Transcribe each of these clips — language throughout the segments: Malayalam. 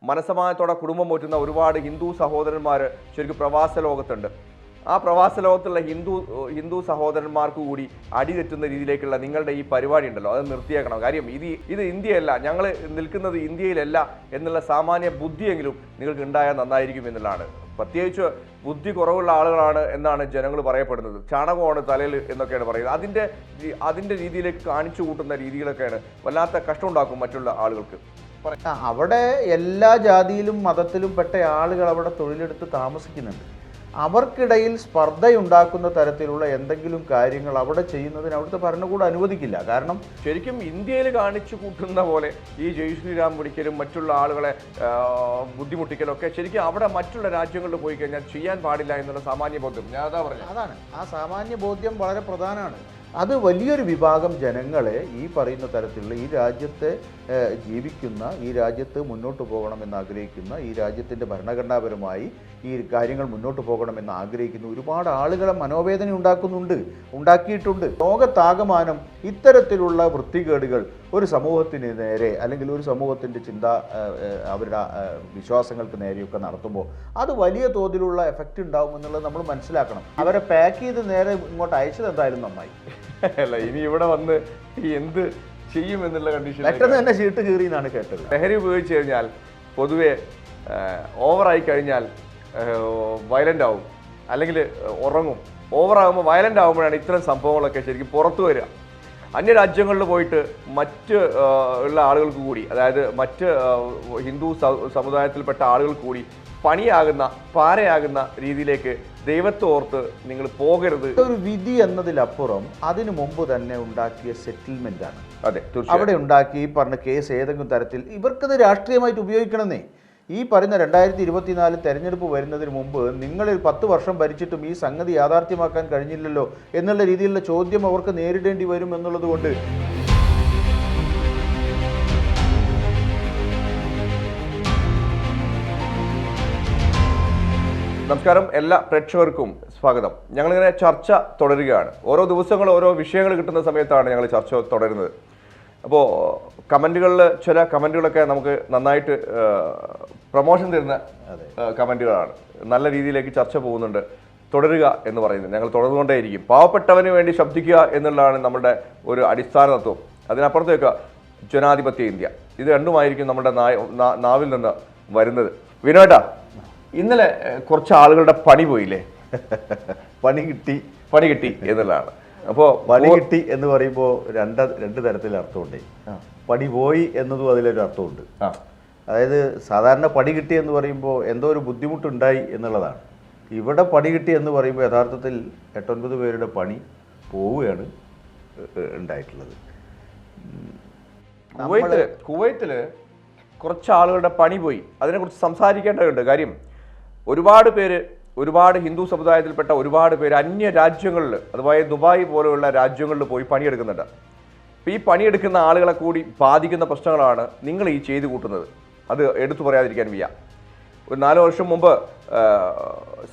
മനസ്സമാനത്തോടെ കുടുംബം പോറ്റുന്ന ഒരുപാട് ഹിന്ദു സഹോദരന്മാർ ശരിക്കും പ്രവാസ ലോകത്തുണ്ട്. ആ പ്രവാസ ലോകത്തുള്ള ഹിന്ദു സഹോദരന്മാർക്ക് കൂടി അടിതെറ്റുന്ന രീതിയിലേക്കുള്ള നിങ്ങളുടെ ഈ പരിപാടി ഉണ്ടല്ലോ, അത് നിർത്തിയേക്കണം. കാര്യം ഇത് ഇന്ത്യയല്ല, ഞങ്ങൾ നിൽക്കുന്നത് ഇന്ത്യയിലല്ല എന്നുള്ള സാമാന്യ ബുദ്ധിയെങ്കിലും നിങ്ങൾക്ക് ഉണ്ടായാൽ നന്നായിരിക്കും എന്നുള്ളതാണ്. പ്രത്യേകിച്ച് ബുദ്ധി കുറവുള്ള ആളുകളാണ് എന്നാണ് ജനങ്ങൾ പറയപ്പെടുന്നത്. ചാണകമാണ് തലയിൽ എന്നൊക്കെയാണ് പറയുന്നത്. അതിൻ്റെ രീതിയിലേക്ക് കാണിച്ചു കൂട്ടുന്ന രീതികളൊക്കെയാണ് വല്ലാത്ത കഷ്ടമുണ്ടാക്കും മറ്റുള്ള ആളുകൾക്ക്. അവിടെ എല്ലാ ജാതിയിലും മതത്തിലും പെട്ട ആളുകൾ അവിടെ തൊഴിലെടുത്ത് താമസിക്കുന്നുണ്ട്. അവർക്കിടയിൽ സ്പർദ്ധയുണ്ടാക്കുന്ന തരത്തിലുള്ള എന്തെങ്കിലും കാര്യങ്ങൾ അവിടെ ചെയ്യുന്നതിന് അവിടുത്തെ ഭരണകൂടം അനുവദിക്കില്ല. കാരണം ശരിക്കും ഇന്ത്യയിൽ കാണിച്ചു കൂട്ടുന്ന പോലെ ഈ ജയ് ശ്രീരാം വിളിക്കലും മറ്റുള്ള ആളുകളെ ബുദ്ധിമുട്ടിക്കലും ഒക്കെ ശരിക്കും അവിടെ മറ്റുള്ള രാജ്യങ്ങളിൽ പോയി കഴിഞ്ഞാൽ ചെയ്യാൻ പാടില്ല എന്നുള്ള സാമാന്യ ബോധ്യം ഞാൻ അതാ പറഞ്ഞത്. അതാണ് ആ സാമാന്യ ബോധ്യം വളരെ പ്രധാനമാണ്. അത് വലിയൊരു വിഭാഗം ജനങ്ങളെ ഈ പറയുന്ന തരത്തിലുള്ള ഈ രാജ്യത്തെ ജീവിക്കുന്ന, ഈ രാജ്യത്ത് മുന്നോട്ട് പോകണമെന്ന് ആഗ്രഹിക്കുന്ന, ഈ രാജ്യത്തിൻ്റെ ഭരണഘടനാപരമായി ഈ കാര്യങ്ങൾ മുന്നോട്ട് പോകണമെന്ന് ആഗ്രഹിക്കുന്ന ഒരുപാട് ആളുകളെ മനോവേദന ഉണ്ടാക്കിയിട്ടുണ്ട്. ലോകത്താകമാനം ഇത്തരത്തിലുള്ള വൃത്തികേടുകൾ ഒരു സമൂഹത്തിന് നേരെ അല്ലെങ്കിൽ ഒരു സമൂഹത്തിൻ്റെ അവരുടെ വിശ്വാസങ്ങൾക്ക് നേരെയൊക്കെ നടത്തുമ്പോൾ അത് വലിയ തോതിലുള്ള എഫക്റ്റ് ഉണ്ടാവും എന്നുള്ളത് നമ്മൾ മനസ്സിലാക്കണം. അവരെ പാക്ക് ചെയ്ത് നേരെ ഇങ്ങോട്ട് അയച്ചത് എന്തായാലും നന്നായി. അല്ല, ഇനി ഇവിടെ വന്ന് എന്ത് ചെയ്യും എന്നുള്ള കണ്ടീഷൻ പെട്ടെന്ന് തന്നെ ചീട്ട് കീറി എന്നാണ് കേട്ടത്. ലഹരി ഉപയോഗിച്ച് കഴിഞ്ഞാൽ പൊതുവെ ഓവറായി കഴിഞ്ഞാൽ വയലൻ്റ് ആവും, അല്ലെങ്കിൽ ഉറങ്ങും. ഓവറാകുമ്പോൾ വയലൻ്റ് ആകുമ്പോഴാണ് ഇത്തരം സംഭവങ്ങളൊക്കെ ശരിക്കും പുറത്തു വരിക. അന്യരാജ്യങ്ങളിൽ പോയിട്ട് മറ്റ് ഉള്ള ആളുകൾക്ക് കൂടി, അതായത് മറ്റ് ഹിന്ദു സമുദായത്തിൽപ്പെട്ട ആളുകൾക്ക് കൂടി പാരയാകുന്ന രീതിയിലേക്ക് ദൈവത്തെ ഓർത്ത് നിങ്ങൾ പോകരുത്. ഒരു വിധി എന്നതിലപ്പുറം അതിനു മുമ്പ് തന്നെ ഉണ്ടാക്കിയ സെറ്റിൽമെന്റ് ആണ്. അതെ, അവിടെ ഉണ്ടാക്കി ഈ പറഞ്ഞ കേസ് ഏതെങ്കിലും തരത്തിൽ ഇവർക്കത് രാഷ്ട്രീയമായിട്ട് ഉപയോഗിക്കണമെന്നേ. ഈ പറയുന്ന 2024 തെരഞ്ഞെടുപ്പ് വരുന്നതിന് മുമ്പ് നിങ്ങളിൽ 10 വർഷം ഭരിച്ചിട്ടും ഈ സംഗതി യാഥാർത്ഥ്യമാക്കാൻ കഴിഞ്ഞില്ലല്ലോ എന്നുള്ള രീതിയിലുള്ള ചോദ്യം അവർക്ക് നേരിടേണ്ടി വരും എന്നുള്ളത് കൊണ്ട് നമസ്കാരം, എല്ലാ പ്രേക്ഷകർക്കും സ്വാഗതം. ഞങ്ങളിങ്ങനെ ചർച്ച തുടരുകയാണ്. ഓരോ ദിവസങ്ങൾ ഓരോ വിഷയങ്ങൾ കിട്ടുന്ന സമയത്താണ് ഞങ്ങൾ ചർച്ച തുടരുന്നത്. അപ്പോൾ ചില കമൻറ്റുകളൊക്കെ നമുക്ക് നന്നായിട്ട് പ്രൊമോഷൻ തരുന്ന കമൻറ്റുകളാണ്. നല്ല രീതിയിലേക്ക് ചർച്ച പോകുന്നുണ്ട്. തുടരുക എന്ന് പറയുന്നത് ഞങ്ങൾ തുടർന്നുകൊണ്ടേയിരിക്കും. പാവപ്പെട്ടവന് വേണ്ടി ശബ്ദിക്കുക എന്നുള്ളതാണ് നമ്മുടെ ഒരു അടിസ്ഥാന തത്വം. അതിനപ്പുറത്തേക്ക് ജനാധിപത്യ ഇന്ത്യ, ഇത് രണ്ടുമായിരിക്കും നമ്മുടെ നാവിൽ നിന്ന് വരുന്നത്. വിനോട്ടാ, ഇന്നലെ കുറച്ച് ആളുകളുടെ പണി പോയില്ലേ? പണി കിട്ടി എന്നുള്ളതാണ്. അപ്പോൾ പണി കിട്ടി എന്ന് പറയുമ്പോൾ രണ്ട് തരത്തിൽ അർത്ഥമുണ്ട്. പണി പോയി എന്നതും അതിലൊരു അർത്ഥമുണ്ട്. അതായത് സാധാരണ പണി കിട്ടി എന്ന് പറയുമ്പോൾ എന്തോ ഒരു ബുദ്ധിമുട്ടുണ്ടായി എന്നുള്ളതാണ്. ഇവിടെ പണി കിട്ടി എന്ന് പറയുമ്പോൾ യഥാർത്ഥത്തിൽ 8-9 പേരുടെ പണി പോവുകയാണ് ഉണ്ടായിട്ടുള്ളത്. കുവൈറ്റില് കുറച്ച് ആളുകളുടെ പണി പോയി. അതിനെക്കുറിച്ച് സംസാരിക്കേണ്ടതുണ്ട്. കാര്യം ഒരുപാട് ഹിന്ദു സമുദായത്തിൽപ്പെട്ട ഒരുപാട് പേര് അന്യ രാജ്യങ്ങളിൽ, അതുപോലെ ദുബായ് പോലെയുള്ള രാജ്യങ്ങളിൽ പോയി പണിയെടുക്കുന്നുണ്ട്. അപ്പോൾ ഈ പണിയെടുക്കുന്ന ആളുകളെ കൂടി ബാധിക്കുന്ന പ്രശ്നങ്ങളാണ് നിങ്ങൾ ഈ ചെയ്തു കൂട്ടുന്നത്. അത് എടുത്തു പറയാതിരിക്കാൻ വയ്യ. ഒരു 4 വർഷം മുമ്പ്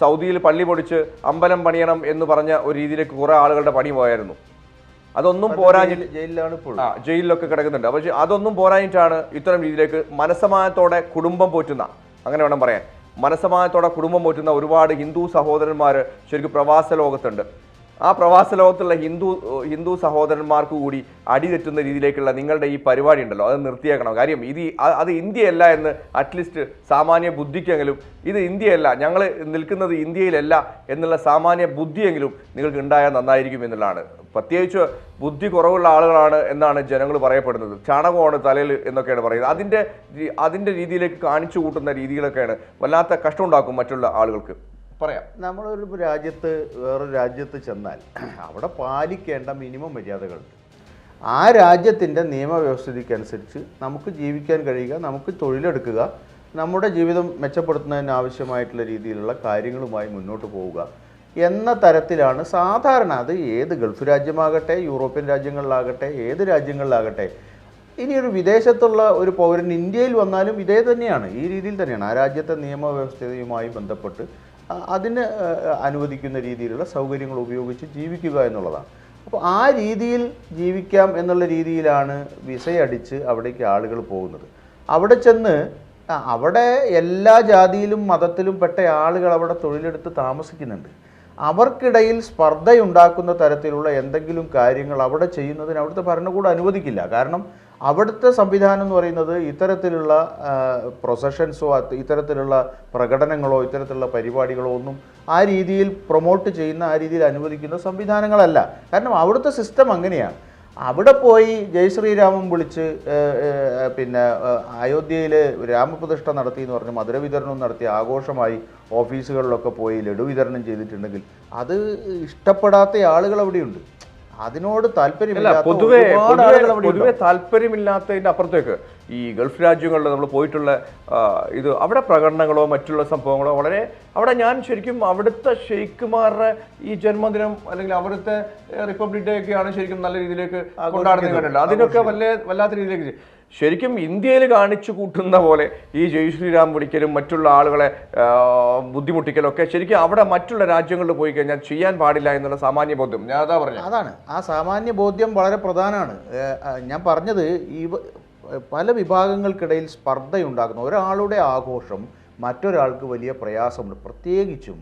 സൗദിയിൽ പള്ളി പൊളിച്ച് അമ്പലം പണിയണം എന്ന് പറഞ്ഞ ഒരു രീതിയിലേക്ക് കുറേ ആളുകളുടെ പണി പോയായിരുന്നു. അതൊന്നും പോരാഞ്ഞിട്ട് ജയിലിലൊക്കെ കിടക്കുന്നുണ്ട്. പക്ഷേ അതൊന്നും പോരാഞ്ഞിട്ടാണ് ഇത്തരം രീതിയിലേക്ക് മനസ്സമാനത്തോടെ കുടുംബം പോറ്റുന്ന, അങ്ങനെ വേണം പറയാൻ, മനസ്സമാനത്തോടെ കുടുംബം പോറ്റുന്ന ഒരുപാട് ഹിന്ദു സഹോദരന്മാർ ശരിക്കും പ്രവാസ ലോകത്തുണ്ട്. ആ പ്രവാസ ലോകത്തുള്ള ഹിന്ദു സഹോദരന്മാർക്ക് കൂടി അടിതെറ്റുന്ന രീതിയിലേക്കുള്ള നിങ്ങളുടെ ഈ പരിപാടി ഉണ്ടല്ലോ, അത് നിർത്തിയേക്കണം. കാര്യം അത് ഇന്ത്യയല്ല എന്ന് അറ്റ്ലീസ്റ്റ് സാമാന്യ ബുദ്ധിക്കെങ്കിലും, ഇത് ഇന്ത്യയല്ല, ഞങ്ങൾ നിൽക്കുന്നത് ഇന്ത്യയിലല്ല എന്നുള്ള സാമാന്യ ബുദ്ധിയെങ്കിലും നിങ്ങൾക്ക് ഉണ്ടായാൽ നന്നായിരിക്കും എന്നുള്ളതാണ്. പ്രത്യേകിച്ച് ബുദ്ധി കുറവുള്ള ആളുകളാണ് എന്നാണ് ജനങ്ങൾ പറയപ്പെടുന്നത്. ചാണകമാണ് തലയിൽ എന്നൊക്കെയാണ് പറയുന്നത്. അതിൻ്റെ രീതിയിലേക്ക് കാണിച്ചു കൂട്ടുന്ന രീതികളൊക്കെയാണ് വല്ലാത്ത കഷ്ടമുണ്ടാക്കും മറ്റുള്ള ആളുകൾക്ക്. പറയാം, നമ്മളൊരു വേറൊരു രാജ്യത്ത് ചെന്നാൽ അവിടെ പാലിക്കേണ്ട മിനിമം മര്യാദകളുണ്ട്. ആ രാജ്യത്തിൻ്റെ നിയമവ്യവസ്ഥയ്ക്കനുസരിച്ച് നമുക്ക് ജീവിക്കാൻ കഴിയുക, നമുക്ക് തൊഴിലെടുക്കുക, നമ്മുടെ ജീവിതം മെച്ചപ്പെടുത്തുന്നതിന് ആവശ്യമായിട്ടുള്ള രീതിയിലുള്ള കാര്യങ്ങളുമായി മുന്നോട്ട് പോവുക എന്ന തരത്തിലാണ് സാധാരണ. അത് ഏത് ഗൾഫ് രാജ്യമാകട്ടെ, യൂറോപ്യൻ രാജ്യങ്ങളിലാകട്ടെ, ഏത് രാജ്യങ്ങളിലാകട്ടെ, ഇനിയൊരു വിദേശത്തുള്ള ഒരു പൗരൻ ഇന്ത്യയിൽ വന്നാലും ഇതേ തന്നെയാണ്, ഈ രീതിയിൽ തന്നെയാണ്. ആ രാജ്യത്തെ നിയമവ്യവസ്ഥയുമായി ബന്ധപ്പെട്ട് അതിന് അനുവദിക്കുന്ന രീതിയിലുള്ള സൗകര്യങ്ങൾ ഉപയോഗിച്ച് ജീവിക്കുക എന്നുള്ളതാണ്. അപ്പോൾ ആ രീതിയിൽ ജീവിക്കാം എന്നുള്ള രീതിയിലാണ് വിസയടിച്ച് അവിടേക്ക് ആളുകൾ പോകുന്നത്. അവിടെ ചെന്ന് അവിടെ എല്ലാ ജാതിയിലും മതത്തിലും പെട്ട ആളുകൾ അവിടെ തൊഴിലെടുത്ത് താമസിക്കുന്നുണ്ട്. അവർക്കിടയിൽ സ്പർദ്ധയുണ്ടാക്കുന്ന തരത്തിലുള്ള എന്തെങ്കിലും കാര്യങ്ങൾ അവിടെ ചെയ്യുന്നതിന് അവിടുത്തെ ഭരണകൂടം അനുവദിക്കില്ല. കാരണം അവിടുത്തെ സംവിധാനം എന്ന് പറയുന്നത് ഇത്തരത്തിലുള്ള പ്രൊസഷൻസോ ഇത്തരത്തിലുള്ള പ്രകടനങ്ങളോ ഇത്തരത്തിലുള്ള പരിപാടികളോ ഒന്നും ആ രീതിയിൽ പ്രൊമോട്ട് ചെയ്യുന്ന, ആ രീതിയിൽ അനുവദിക്കുന്ന സംവിധാനങ്ങളല്ല. കാരണം അവിടുത്തെ സിസ്റ്റം അങ്ങനെയാണ്. അവിടെ പോയി ജയ് ശ്രീരാമം വിളിച്ച് പിന്നെ അയോധ്യയിൽ രാമപ്രതിഷ്ഠ നടത്തി എന്ന് പറഞ്ഞ് മധുര വിതരണം നടത്തി ആഘോഷമായി ഓഫീസുകളിലൊക്കെ പോയി ലഡു വിതരണം ചെയ്തിട്ടുണ്ടെങ്കിൽ അത് ഇഷ്ടപ്പെടാത്ത ആളുകൾ അവിടെയുണ്ട്. അതിനോട് പൊതുവെ താല്പര്യമില്ലാത്തതിന്റെ അപ്പുറത്തേക്ക് ഈ ഗൾഫ് രാജ്യങ്ങളിൽ നമ്മൾ പോയിട്ടുള്ള ഇത് അവിടെ പ്രകടനങ്ങളോ മറ്റുള്ള സംഭവങ്ങളോ വളരെ അവിടെ ഞാൻ ശരിക്കും അവിടുത്തെ ഷെയ്ഖുമാരുടെ ഈ ജന്മദിനം അല്ലെങ്കിൽ അവിടുത്തെ റിപ്പബ്ലിക് ഡേ ഒക്കെയാണ് ശരിക്കും നല്ല രീതിയിലേക്ക് കൊണ്ടാടുന്നത് കണ്ടില്ല. അതിനൊക്കെ വല്ലാത്ത രീതിയിലേക്ക് ശരിക്കും ഇന്ത്യയിൽ കാണിച്ചു കൂട്ടുന്ന പോലെ ഈ ജയ് ശ്രീരാം വിളിക്കലും മറ്റുള്ള ആളുകളെ ബുദ്ധിമുട്ടിക്കലും ഒക്കെ ശരിക്കും അവിടെ മറ്റുള്ള രാജ്യങ്ങളിൽ പോയി കഴിഞ്ഞാൽ ചെയ്യാൻ പാടില്ല എന്നുള്ള സാമാന്യ ബോധ്യം ഞാൻ അതാ പറഞ്ഞത്. അതാണ് ആ സാമാന്യ ബോധ്യം വളരെ പ്രധാനമാണ്. ഞാൻ പറഞ്ഞത് ഈ പല വിഭാഗങ്ങൾക്കിടയിൽ സ്പർദ്ധയുണ്ടാകുന്നു. ഒരാളുടെ ആഘോഷം മറ്റൊരാൾക്ക് വലിയ പ്രയാസമുണ്ട്. പ്രത്യേകിച്ചും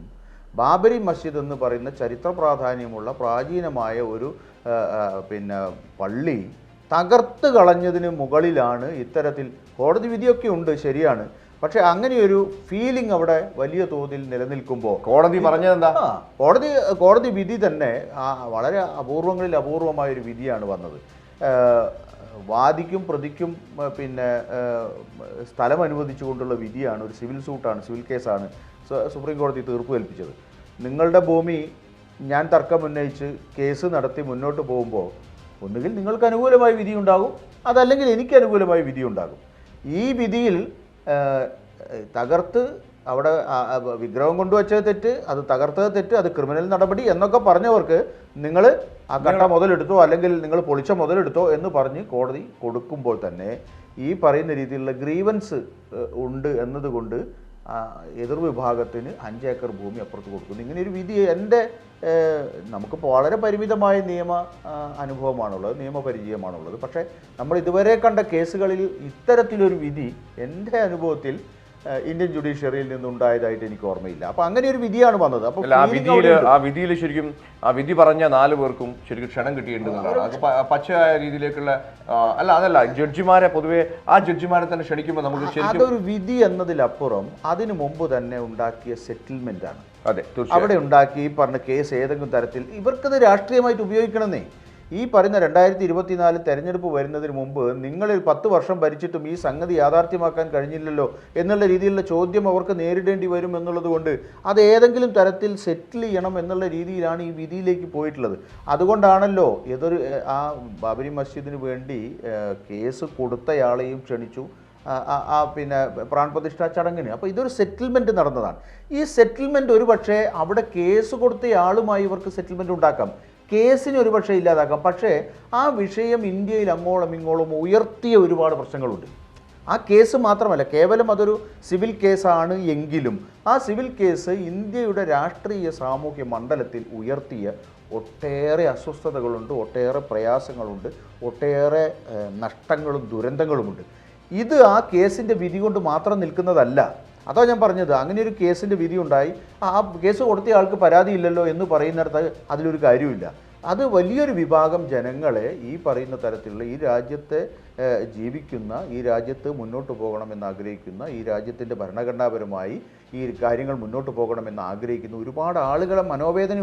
ബാബരി മസ്ജിദ് എന്ന് പറയുന്ന ചരിത്ര പ്രാധാന്യമുള്ള പ്രാചീനമായ ഒരു പിന്നെ പള്ളി തകർത്ത് കളഞ്ഞതിന് മുകളിലാണ് ഇത്തരത്തിൽ കോടതി വിധിയൊക്കെ ഉണ്ട്, ശരിയാണ്. പക്ഷെ അങ്ങനെയൊരു ഫീലിംഗ് അവിടെ വലിയ തോതിൽ നിലനിൽക്കുമ്പോൾ കോടതി പറഞ്ഞതെന്താ, കോടതി വിധി തന്നെ വളരെ അപൂർവങ്ങളിൽ അപൂർവമായൊരു വിധിയാണ് വന്നത്. വാദിക്കും പ്രതിക്കും പിന്നെ സ്ഥലം അനുവദിച്ചുകൊണ്ടുള്ള വിധിയാണ്. ഒരു സിവിൽ സൂട്ടാണ്, സിവിൽ കേസാണ് സുപ്രീം കോടതി തീർപ്പ് കൽപ്പിച്ചത്. നിങ്ങളുടെ ഭൂമി ഞാൻ തർക്കം ഉന്നയിച്ച് കേസ് നടത്തി മുന്നോട്ട് പോകുമ്പോൾ ഒന്നുകിൽ നിങ്ങൾക്ക് അനുകൂലമായ വിധി ഉണ്ടാകും, അതല്ലെങ്കിൽ എനിക്ക് അനുകൂലമായ വിധി ഉണ്ടാകും. ഈ വിധിയിൽ തകർത്ത് അവിടെ വിഗ്രഹം കൊണ്ടുവച്ചത് തെറ്റ്, അത് തകർത്തത് തെറ്റ്, അത് ക്രിമിനൽ നടപടി എന്നൊക്കെ പറഞ്ഞവർക്ക് നിങ്ങൾ ആ കട്ട മുതലെടുത്തോ അല്ലെങ്കിൽ നിങ്ങൾ പൊളിച്ച മുതലെടുത്തോ എന്ന് പറഞ്ഞ് കോടതി കൊടുക്കുമ്പോൾ തന്നെ ഈ പറയുന്ന രീതിയിലുള്ള ഗ്രീവൻസ് ഉണ്ട് എന്നതുകൊണ്ട് എതിർവിഭാഗത്തിന് 5 ഏക്കർ ഭൂമി അപ്പുറത്ത് കൊടുക്കുന്നു. ഇങ്ങനെ ഒരു വിധി നമുക്കിപ്പോൾ വളരെ പരിമിതമായ നിയമ അനുഭവമാണുള്ളത്, നിയമപരിചയമാണുള്ളത്. പക്ഷേ നമ്മൾ ഇതുവരെ കണ്ട കേസുകളിൽ ഇത്തരത്തിലൊരു വിധി എൻ്റെ അനുഭവത്തിൽ ഇന്ത്യൻ ജുഡീഷ്യറിയിൽ നിന്നുണ്ടായതായിട്ട് എനിക്ക് ഓർമ്മയില്ല. അപ്പോൾ അങ്ങനെ ഒരു വിധിയാണ് വന്നത്. അപ്പോൾ ആ വിധിയിൽ ശരിക്കും ആ വിധി പറഞ്ഞ 4 പേർക്കും ശരിക്കും ക്ഷണം കിട്ടിയിട്ടുണ്ടെന്നാണ്. അത് പച്ചയായ രീതിയിലേക്കുള്ള അതല്ല ജഡ്ജിമാരെ പൊതുവെ ആ ജഡ്ജിമാരെ തന്നെ ക്ഷണിക്കുമ്പോൾ നമുക്ക് ശരിക്കും അതൊരു വിധി എന്നതിലപ്പുറം അതിനു മുമ്പ് തന്നെ ഉണ്ടാക്കിയ സെറ്റിൽമെന്റ് ആണ്. അതെ, അവിടെ ഉണ്ടാക്കി ഈ പറഞ്ഞ കേസ് ഏതെങ്കിലും തരത്തിൽ ഇവർക്കത് രാഷ്ട്രീയമായിട്ട് ഉപയോഗിക്കണമെന്നേ. ഈ പറയുന്ന 2024 തെരഞ്ഞെടുപ്പ് വരുന്നതിന് മുമ്പ് നിങ്ങളിൽ 10 വർഷം ഭരിച്ചിട്ടും ഈ സംഗതി യാഥാർത്ഥ്യമാക്കാൻ കഴിഞ്ഞില്ലല്ലോ എന്നുള്ള രീതിയിലുള്ള ചോദ്യം അവർക്ക് നേരിടേണ്ടി വരും എന്നുള്ളത് കൊണ്ട് അത് ഏതെങ്കിലും തരത്തിൽ സെറ്റിൽ ചെയ്യണം എന്നുള്ള രീതിയിലാണ് ഈ വിധിയിലേക്ക് പോയിട്ടുള്ളത്. അതുകൊണ്ടാണല്ലോ ആ ബാബരി മസ്ജിദിന് വേണ്ടി കേസ് കൊടുത്തയാളെയും ക്ഷണിച്ചു പിന്നെ പ്രാൺപ്രതിഷ്ഠാ ചടങ്ങിന്. അപ്പോൾ ഇതൊരു സെറ്റിൽമെൻറ്റ് നടന്നതാണ്. ഈ സെറ്റിൽമെൻറ്റ് ഒരു പക്ഷേ അവിടെ കേസ് കൊടുത്തയാളുമായി ഇവർക്ക് സെറ്റിൽമെൻറ്റ് ഉണ്ടാക്കാം, കേസിന് ഒരുപക്ഷെ ഇല്ലാതാക്കാം. പക്ഷേ ആ വിഷയം ഇന്ത്യയിൽ അങ്ങോളം ഇങ്ങോളം ഉയർത്തിയ ഒരുപാട് പ്രശ്നങ്ങളുണ്ട്. ആ കേസ് മാത്രമല്ല, കേവലം അതൊരു സിവിൽ കേസാണ് എങ്കിലും ആ സിവിൽ കേസ് ഇന്ത്യയുടെ രാഷ്ട്രീയ സാമൂഹ്യ മണ്ഡലത്തിൽ ഉയർത്തിയ ഒട്ടേറെ അസ്വസ്ഥതകളുണ്ട്, ഒട്ടേറെ പ്രയാസങ്ങളുണ്ട്, ഒട്ടേറെ നഷ്ടങ്ങളും ദുരന്തങ്ങളുമുണ്ട്. ഇത് ആ കേസിൻ്റെ വിധി കൊണ്ട് മാത്രം നിൽക്കുന്നതല്ല. അതാ ഞാൻ പറഞ്ഞത്, അങ്ങനെ ഒരു കേസിൻ്റെ വിധി ഉണ്ടായി, ആ കേസ് കൊടുത്ത ആൾക്ക് പരാതിയില്ലല്ലോ എന്ന് പറയുന്നിടത്ത് അതിലൊരു കാര്യമില്ല. അത് വലിയൊരു വിഭാഗം ജനങ്ങളെ ഈ പറയുന്ന തരത്തിലുള്ള ഈ രാജ്യത്തെ ജീവിക്കുന്ന, ഈ രാജ്യത്ത് മുന്നോട്ട് പോകണമെന്ന് ആഗ്രഹിക്കുന്ന, ഈ രാജ്യത്തിൻ്റെ ഭരണഘടനാപരമായി ഈ കാര്യങ്ങൾ മുന്നോട്ട് പോകണമെന്ന് ആഗ്രഹിക്കുന്ന ഒരുപാട് ആളുകളെ മനോവേദന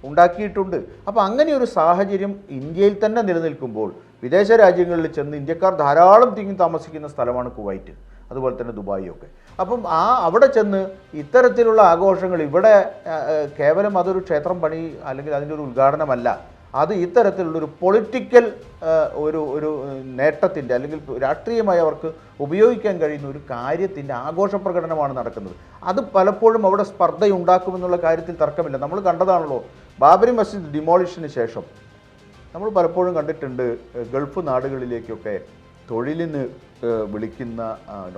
ഉണ്ടാക്കിയിട്ടുണ്ട്. അപ്പോൾ അങ്ങനെ ഒരു സാഹചര്യം ഇന്ത്യയിൽ തന്നെ നിലനിൽക്കുമ്പോൾ വിദേശ രാജ്യങ്ങളിൽ ചെന്ന് ഇന്ത്യക്കാർ ധാരാളം തിങ്ങി താമസിക്കുന്ന സ്ഥലമാണ് കുവൈറ്റ്, അതുപോലെ തന്നെ ദുബായിയൊക്കെ. അപ്പം അവിടെ ചെന്ന് ഇത്തരത്തിലുള്ള ആഘോഷങ്ങൾ ഇവിടെ കേവലം അതൊരു ക്ഷേത്രം പണി അല്ലെങ്കിൽ അതിൻ്റെ ഒരു ഉദ്ഘാടനമല്ല, അത് ഇത്തരത്തിലുള്ളൊരു പൊളിറ്റിക്കൽ ഒരു നേട്ടത്തിൻ്റെ അല്ലെങ്കിൽ രാഷ്ട്രീയമായി അവർക്ക് ഉപയോഗിക്കാൻ കഴിയുന്ന ഒരു കാര്യത്തിൻ്റെ ആഘോഷ പ്രകടനമാണ് നടക്കുന്നത്. അത് പലപ്പോഴും അവിടെ സ്പർദ്ധയുണ്ടാക്കുമെന്നുള്ള കാര്യത്തിൽ തർക്കമില്ല. നമ്മൾ കണ്ടതാണല്ലോ ബാബരി മസ്ജിദ് ഡിമോളിഷന് ശേഷം നമ്മൾ പലപ്പോഴും കണ്ടിട്ടുണ്ട് ഗൾഫ് നാടുകളിലേക്കൊക്കെ തൊഴിലിന് വിളിക്കുന്ന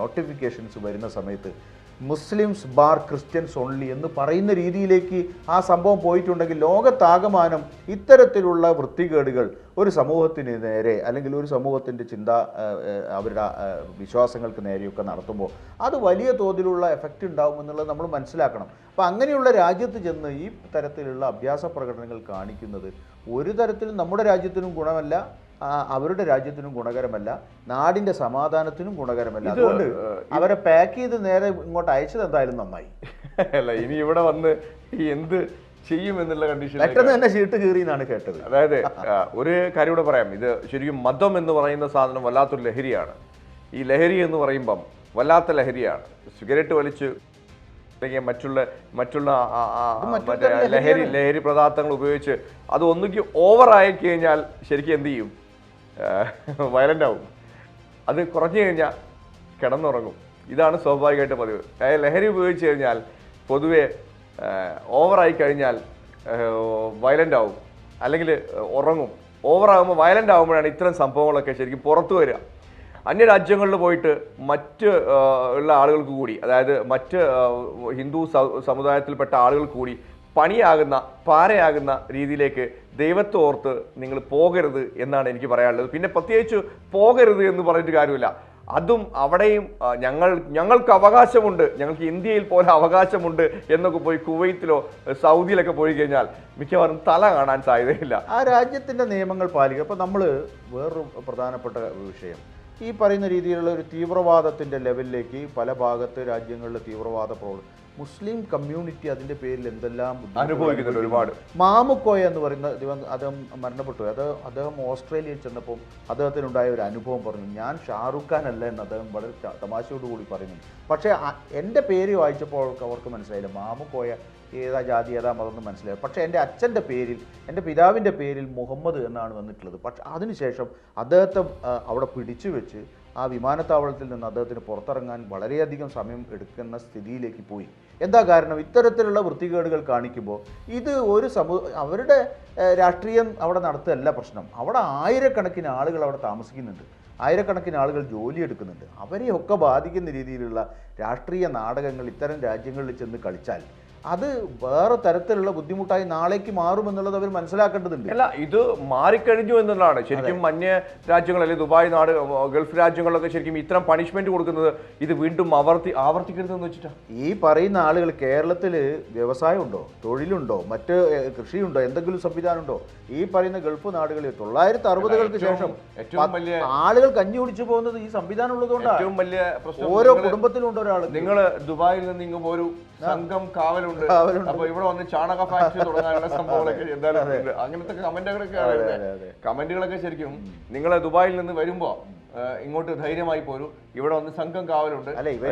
നോട്ടിഫിക്കേഷൻസ് വരുന്ന സമയത്ത് മുസ്ലിംസ് ബാർ ക്രിസ്ത്യൻസ് ഓൺലി എന്ന് പറയുന്ന രീതിയിലേക്ക് ആ സംഭവം പോയിട്ടുണ്ടെങ്കിൽ ലോകത്താകമാനം ഇത്തരത്തിലുള്ള വൃത്തികേടുകൾ ഒരു സമൂഹത്തിന് നേരെ അല്ലെങ്കിൽ ഒരു സമൂഹത്തിൻ്റെ അവരുടെ വിശ്വാസങ്ങൾക്ക് നേരെയൊക്കെ നടത്തുമ്പോൾ അത് വലിയ തോതിലുള്ള എഫക്റ്റ് ഉണ്ടാവും എന്നുള്ളത് നമ്മൾ മനസ്സിലാക്കണം. അപ്പോൾ അങ്ങനെയുള്ള രാജ്യത്ത് ചെന്ന് ഈ തരത്തിലുള്ള അഭ്യാസ പ്രകടനങ്ങൾ കാണിക്കുന്നത് ഒരു തരത്തിലും നമ്മുടെ രാജ്യത്തിനും ഗുണമല്ല, അവരുടെ രാജ്യത്തിനും ഗുണകരമല്ല, നാടിൻ്റെ സമാധാനത്തിനും ഗുണകരമല്ല. അതുകൊണ്ട് അവരെ പാക്ക് ചെയ്ത് നേരെ ഇങ്ങോട്ട് അയച്ചത് എന്തായാലും നന്നായി. അല്ല, ഇനി ഇവിടെ വന്ന് എന്ത് ചെയ്യും എന്നുള്ള കണ്ടീഷൻ പെട്ടെന്ന് തന്നെ ഷീട്ട് കീറി എന്നാണ് കേട്ടത്. അതായത് ഒരു കാര്യം കൂടെ പറയാം, ഇത് ശരിക്കും മതം എന്ന് പറയുന്ന സാധനം വല്ലാത്തൊരു ലഹരിയാണ്. ഈ ലഹരി എന്ന് പറയുമ്പം വല്ലാത്ത ലഹരിയാണ്. സിഗരറ്റ് വലിച്ച് അല്ലെങ്കിൽ മറ്റുള്ള ലഹരി പദാർത്ഥങ്ങൾ ഉപയോഗിച്ച് അത് ഒന്നുകിൽ ഓവറായി കഴിഞ്ഞാൽ ശരിക്കും എന്ത് ചെയ്യും, വയലൻ്റ് ആവും. അത് കുറഞ്ഞു കഴിഞ്ഞാൽ കിടന്നുറങ്ങും. ഇതാണ് സ്വാഭാവികമായിട്ട് പതിവ്. ലഹരി ഉപയോഗിച്ച് കഴിഞ്ഞാൽ പൊതുവെ ഓവറായി കഴിഞ്ഞാൽ വയലൻ്റ് ആവും, അല്ലെങ്കിൽ ഉറങ്ങും. ഓവറാകുമ്പോൾ വയലൻ്റ് ആകുമ്പോഴാണ് ഇത്തരം സംഭവങ്ങളൊക്കെ ശരിക്കും പുറത്തു വരിക. അന്യരാജ്യങ്ങളിൽ പോയിട്ട് മറ്റ് ഉള്ള ആളുകൾക്ക് കൂടി, അതായത് മറ്റ് ഹിന്ദു സമുദായത്തിൽപ്പെട്ട ആളുകൾക്ക് കൂടി പണിയാകുന്ന പാരയാകുന്ന രീതിയിലേക്ക് ദൈവത്തെ ഓർത്ത് നിങ്ങൾ പോകരുത് എന്നാണ് എനിക്ക് പറയാനുള്ളത്. പിന്നെ പ്രത്യേകിച്ച് പോകരുത് എന്ന് പറഞ്ഞിട്ട് കാര്യമില്ല. അതും അവിടെയും ഞങ്ങൾക്ക് അവകാശമുണ്ട്, ഞങ്ങൾക്ക് ഇന്ത്യയിൽ പോലെ അവകാശമുണ്ട് എന്നൊക്കെ പോയി കുവൈത്തിലോ സൗദിയിലൊക്കെ പോയി കഴിഞ്ഞാൽ മിക്കവാറും തല കാണാൻ സാധ്യതയില്ല. ആ രാജ്യത്തിൻ്റെ നിയമങ്ങൾ പാലിക്കുക. അപ്പോൾ നമ്മൾ വേറൊരു പ്രധാനപ്പെട്ട വിഷയം, ഈ പറയുന്ന രീതിയിലുള്ള ഒരു തീവ്രവാദത്തിൻ്റെ ലെവലിലേക്ക് പല ഭാഗത്ത് രാജ്യങ്ങളിലെ തീവ്രവാദ മുസ്ലിം കമ്മ്യൂണിറ്റി അതിൻ്റെ പേരിൽ എന്തെല്ലാം അനുഭവിക്കുന്നുണ്ട് ഒരുപാട്. മാമുക്കോയ എന്ന് പറയുന്ന അദ്ദേഹം മരണപ്പെട്ടു. അദ്ദേഹം ഓസ്ട്രേലിയയിൽ ചെന്നപ്പോൾ അദ്ദേഹത്തിനുണ്ടായ ഒരു അനുഭവം പറഞ്ഞു. ഞാൻ ഷാറുഖ് ഖാൻ അല്ല എന്ന് അദ്ദേഹം വളരെ തമാശയോടുകൂടി പറയുന്നുണ്ട്. പക്ഷേ എൻ്റെ പേര് വായിച്ചപ്പോൾ അവർക്ക് മനസ്സിലായില്ല മാമുക്കോയ ഏതാ ജാതി ഏതാ മതം മനസ്സിലായി. പക്ഷേ എൻ്റെ അച്ഛൻ്റെ പേരിൽ, എൻ്റെ പിതാവിൻ്റെ പേരിൽ മുഹമ്മദ് എന്നാണ് വന്നിട്ടുള്ളത്. പക്ഷേ അതിനുശേഷം അദ്ദേഹത്തെ അവിടെ പിടിച്ചു വെച്ച് ആ വിമാനത്താവളത്തിൽ നിന്ന് അദ്ദേഹത്തിന് പുറത്തിറങ്ങാൻ വളരെയധികം സമയം എടുക്കുന്ന സ്ഥിതിയിലേക്ക് പോയി. എന്താ കാരണം? ഇത്തരത്തിലുള്ള വൃത്തികേടുകൾ കാണിക്കുമ്പോൾ ഇത് ഒരു അവരുടെ രാഷ്ട്രീയം അവിടെ നടത്തുകയല്ല പ്രശ്നം. അവിടെ ആയിരക്കണക്കിന് ആളുകൾ അവിടെ താമസിക്കുന്നുണ്ട്, ആയിരക്കണക്കിന് ആളുകൾ ജോലിയെടുക്കുന്നുണ്ട്. അവരെയൊക്കെ ബാധിക്കുന്ന രീതിയിലുള്ള രാഷ്ട്രീയ നാടകങ്ങൾ ഇത്തരം രാജ്യങ്ങളിൽ ചെന്ന് കളിച്ചാൽ അത് വേറെ തരത്തിലുള്ള ബുദ്ധിമുട്ടായി നാളേക്ക് മാറുമെന്നുള്ളത് അവർ മനസ്സിലാക്കേണ്ടതുണ്ട്. അല്ല, ഇത് മാറിക്കഴിഞ്ഞു എന്നുള്ളതാണ് ശരിക്കും. അന്യ രാജ്യങ്ങൾ അല്ലെങ്കിൽ ദുബായ് നാട്, ഗൾഫ് രാജ്യങ്ങളിലൊക്കെ ശരിക്കും ഇത്തരം പണിഷ്മെന്റ് കൊടുക്കുന്നത് ഇത് വീണ്ടും ആവർത്തിക്കരുതെന്ന് വെച്ചിട്ടാണ്. ഈ പറയുന്ന ആളുകൾ കേരളത്തിൽ വ്യവസായം ഉണ്ടോ, തൊഴിലുണ്ടോ, മറ്റ് കൃഷിയുണ്ടോ, എന്തെങ്കിലും സംവിധാനം ഉണ്ടോ? ഈ പറയുന്ന ഗൾഫ് നാടുകളിൽ 1960-കൾക്ക് ശേഷം ഏറ്റവും വലിയ ആളുകൾ കഞ്ഞി കുടിച്ചു പോകുന്നത് ഈ സംവിധാനം ഉള്ളതുകൊണ്ടാണ്. ഏറ്റവും വലിയ പ്രശ്നം ഓരോ കുടുംബത്തിലും ഉണ്ട് ഒരാൾ. നിങ്ങൾ ദുബായിൽ നിന്ന് ഇങ്ങ് ഒരു സംഘം കാവലുണ്ട്, അപ്പൊ ഇവിടെ വന്ന് ചാണക ഫാക്ടറി തുടങ്ങാനുള്ള സംഭവങ്ങളൊക്കെ എന്തായാലും അങ്ങനത്തെ കമന്റുകളൊക്കെ ശരിക്കും നിങ്ങൾ ദുബായിൽ നിന്ന് വരുമ്പോ ഇങ്ങോട്ട് ധൈര്യമായി പോരും, ഇവിടെ വന്ന് സംഘം കാവലുണ്ട്. അല്ല, ഇവർ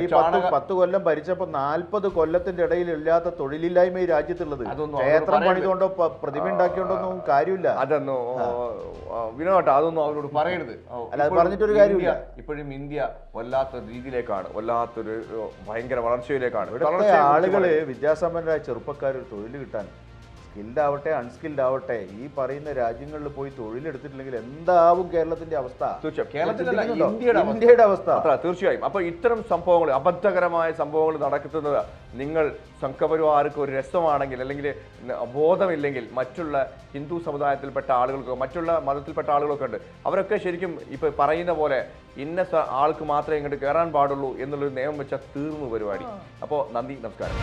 10 കൊല്ലം ഭരിച്ചപ്പോ 40 കൊല്ലത്തിന്റെ ഇടയിൽ ഇല്ലാത്ത തൊഴിലില്ലായ്മ ഈ രാജ്യത്തുള്ളത്. ക്ഷേത്രം പണിതുകൊണ്ടോ പ്രതിമ ഉണ്ടാക്കിയോണ്ടൊന്നും കാര്യമില്ല. അതൊന്നും വിനോട്ട അതൊന്നും അവരോട് പറയരുത്. അല്ല, പറഞ്ഞിട്ടൊരു കാര്യമില്ല. ഇപ്പോഴും ഇന്ത്യ വല്ലാത്ത രീതിയിലേക്കാണ്, വല്ലാത്തൊരു ഭയങ്കര വളർച്ചയിലേക്കാണ്. ഇവിടുത്തെ ആളുകള് വിദ്യാസമ്പന്നരായ ചെറുപ്പക്കാർ തൊഴിൽ കിട്ടാൻ സ്കിൽഡ് ആവട്ടെ അൺസ്കിൽഡ് ആവട്ടെ ഈ പറയുന്ന രാജ്യങ്ങളിൽ പോയി തൊഴിലെടുത്തിട്ടില്ലെങ്കിൽ എന്താവും കേരളത്തിന്റെ അവസ്ഥ? ഇന്ത്യയുടെ അവസ്ഥ തീർച്ചയായും. അപ്പൊ ഇത്തരം സംഭവങ്ങൾ, അബദ്ധകരമായ സംഭവങ്ങൾ നടക്കുന്നത് നിങ്ങൾ സംഘപരിവാർക്ക് ഒരു രസമാണെങ്കിൽ അല്ലെങ്കിൽ ബോധമില്ലെങ്കിൽ മറ്റുള്ള ഹിന്ദു സമുദായത്തിൽപ്പെട്ട ആളുകൾക്കോ മറ്റുള്ള മതത്തിൽപ്പെട്ട ആളുകളൊക്കെ ഉണ്ട്, അവരൊക്കെ ശരിക്കും ഇപ്പൊ പറയുന്ന പോലെ ഇന്ന ആൾക്ക് മാത്രമേ ഇങ്ങോട്ട് കയറാൻ പാടുള്ളൂ എന്നുള്ളൊരു നിയമം വെച്ചാൽ തീർന്നു പരിപാടി. അപ്പോൾ നന്ദി, നമസ്കാരം.